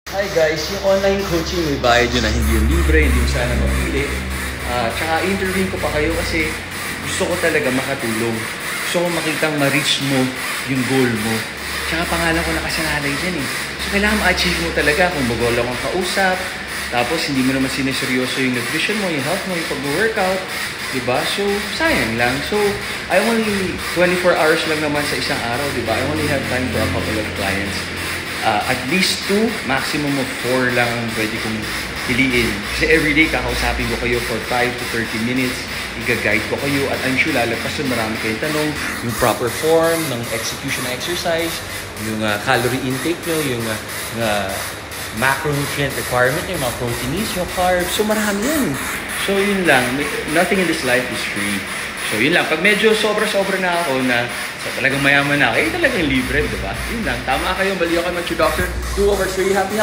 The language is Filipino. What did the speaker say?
Hi guys, yung online coaching may bayad yun na hindi yung libre, hindi yung sana mapili. Tsaka interview ko pa kayo kasi gusto ko talaga makatulong. Gusto ko makitang ma-reach mo yung goal mo. Tsaka pangalan ko nakasalalay dyan eh. So kailangan ma-achieve mo talaga kung bagola kang kausap. Tapos hindi mo naman sineseryoso yung nutrition mo, yung health mo, yung pag-workout. Diba? So, sayang lang. So, I only 24 hours lang naman sa isang araw, diba? I only have time for a couple of clients. At least 2, maximum of 4 lang ang pwede kong piliin. Kasi everyday kakausapin ko kayo for 5 to 30 minutes. Iga-guide ko kayo at I'm sure lalagpas doon marami kayong tanong. Yung proper form ng execution exercise, yung calorie intake nyo, yung macronutrient requirement, yung mga protein needs, yung carbs. So marami yun. So yun lang. Nothing in this life is free. So yun lang. Pag medyo sobra-sobra na ako na talagang mayaman na ako, talagang libre, di ba? Yun lang. Tama kayo. Baliw ka mag-doctor. Do over. So you happy.